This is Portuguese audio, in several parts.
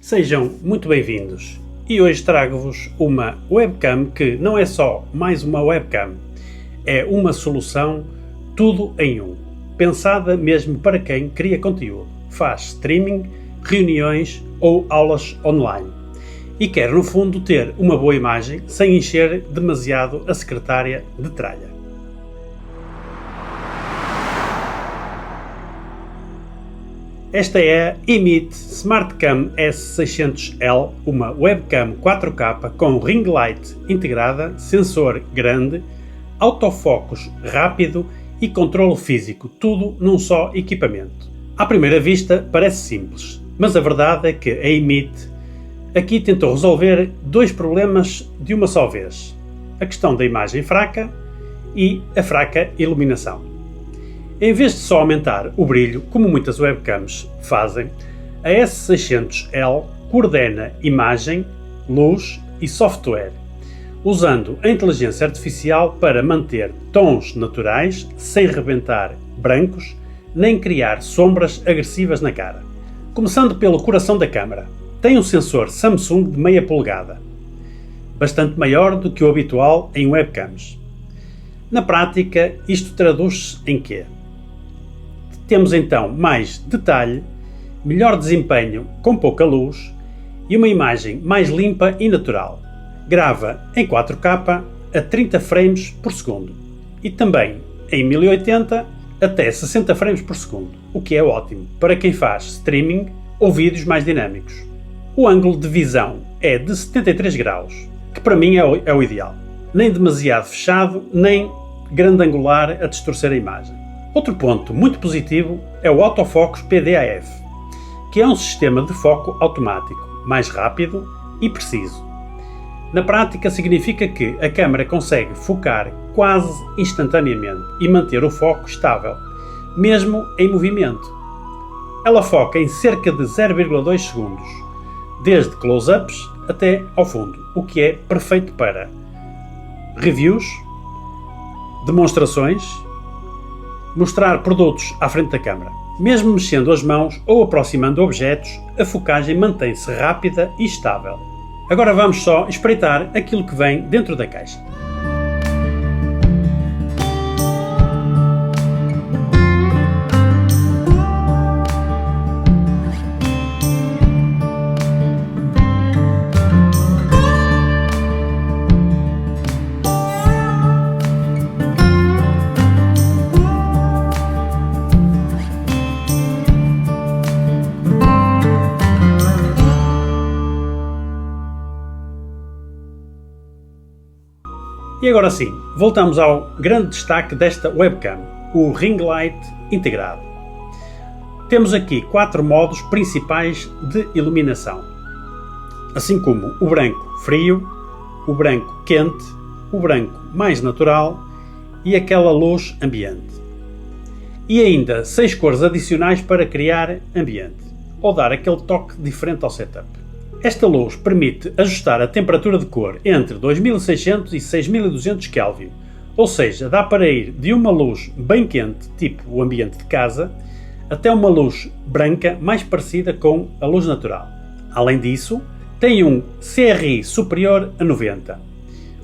Sejam muito bem-vindos e hoje trago-vos uma webcam que não é só mais uma webcam, é uma solução tudo em um, pensada mesmo para quem cria conteúdo, faz streaming, reuniões ou aulas online e quer no fundo ter uma boa imagem sem encher demasiado a secretária de tralha. Esta é a Emit SmartCam S600L, uma webcam 4K com ring light integrada, sensor grande, autofocus rápido e controle físico, tudo num só equipamento. À primeira vista parece simples, mas a verdade é que a Emit aqui tentou resolver dois problemas de uma só vez: a questão da imagem fraca e a fraca iluminação. Em vez de só aumentar o brilho, como muitas webcams fazem, a S600L coordena imagem, luz e software, usando a inteligência artificial para manter tons naturais, sem rebentar brancos, nem criar sombras agressivas na cara. Começando pelo coração da câmara, tem um sensor Samsung de meia polegada, bastante maior do que o habitual em webcams. Na prática, isto traduz-se em quê? Temos então mais detalhe, melhor desempenho com pouca luz e uma imagem mais limpa e natural. Grava em 4K a 30 frames por segundo e também em 1080 até 60 frames por segundo, o que é ótimo para quem faz streaming ou vídeos mais dinâmicos. O ângulo de visão é de 73 graus, que para mim é o ideal. Nem demasiado fechado, nem grande angular a distorcer a imagem. Outro ponto muito positivo é o autofocus PDAF, que é um sistema de foco automático, mais rápido e preciso. Na prática significa que a câmera consegue focar quase instantaneamente e manter o foco estável, mesmo em movimento. Ela foca em cerca de 0,2 segundos, desde close-ups até ao fundo, o que é perfeito para reviews, demonstrações, mostrar produtos à frente da câmara. Mesmo mexendo as mãos ou aproximando objetos, a focagem mantém-se rápida e estável. Agora vamos só espreitar aquilo que vem dentro da caixa. E agora sim, voltamos ao grande destaque desta webcam, o ring light integrado. Temos aqui 4 modos principais de iluminação, assim como o branco frio, o branco quente, o branco mais natural e aquela luz ambiente. E ainda 6 cores adicionais para criar ambiente, ou dar aquele toque diferente ao setup. Esta luz permite ajustar a temperatura de cor entre 2600 e 6200 Kelvin, ou seja, dá para ir de uma luz bem quente, tipo o ambiente de casa, até uma luz branca mais parecida com a luz natural. Além disso, tem um CRI superior a 90,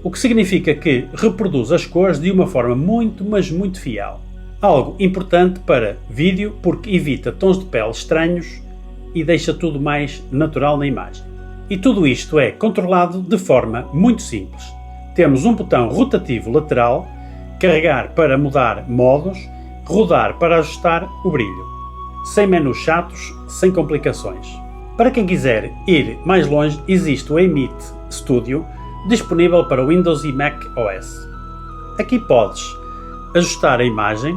o que significa que reproduz as cores de uma forma muito, mas muito fiel. Algo importante para vídeo porque evita tons de pele estranhos e deixa tudo mais natural na imagem. E tudo isto é controlado de forma muito simples. Temos um botão rotativo lateral, carregar para mudar modos, rodar para ajustar o brilho. Sem menus chatos, sem complicações. Para quem quiser ir mais longe, existe o Emit Studio, disponível para Windows e Mac OS. Aqui podes ajustar a imagem,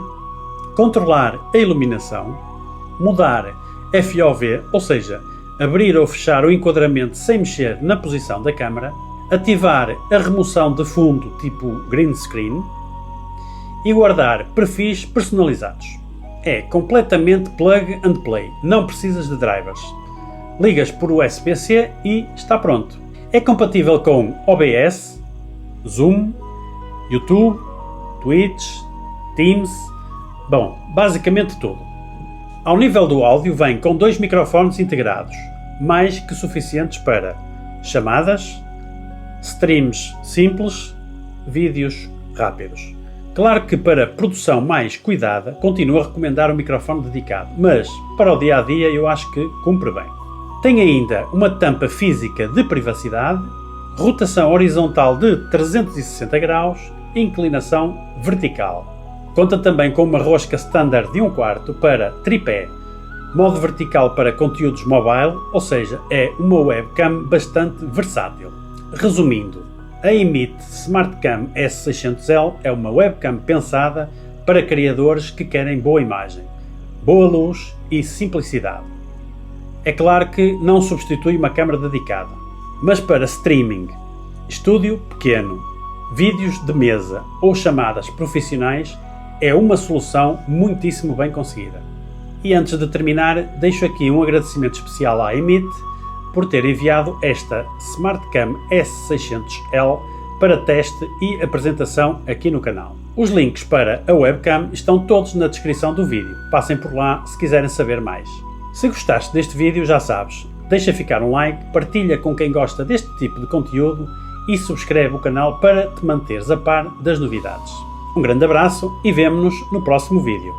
controlar a iluminação, mudar FOV, ou seja, abrir ou fechar o enquadramento sem mexer na posição da câmera, ativar a remoção de fundo tipo green screen e guardar perfis personalizados. É completamente plug and play, não precisas de drivers. Ligas por USB-C e está pronto. É compatível com OBS, Zoom, YouTube, Twitch, Teams, bom, basicamente tudo. Ao nível do áudio vem com 2 microfones integrados, mais que suficientes para chamadas, streams simples, vídeos rápidos. Claro que para produção mais cuidada, continuo a recomendar um microfone dedicado, mas para o dia a dia eu acho que cumpre bem. Tem ainda uma tampa física de privacidade, rotação horizontal de 360 graus e inclinação vertical. Conta também com uma rosca standard de 1/4 para tripé, modo vertical para conteúdos mobile, ou seja, é uma webcam bastante versátil. Resumindo, a Emit SmartCam S600L é uma webcam pensada para criadores que querem boa imagem, boa luz e simplicidade. É claro que não substitui uma câmera dedicada, mas para streaming, estúdio pequeno, vídeos de mesa ou chamadas profissionais é uma solução muitíssimo bem conseguida. E antes de terminar, deixo aqui um agradecimento especial à Emit por ter enviado esta SmartCam S600L para teste e apresentação aqui no canal. Os links para a webcam estão todos na descrição do vídeo. Passem por lá se quiserem saber mais. Se gostaste deste vídeo, já sabes, deixa ficar um like, partilha com quem gosta deste tipo de conteúdo e subscreve o canal para te manteres a par das novidades. Um grande abraço e vemo-nos no próximo vídeo.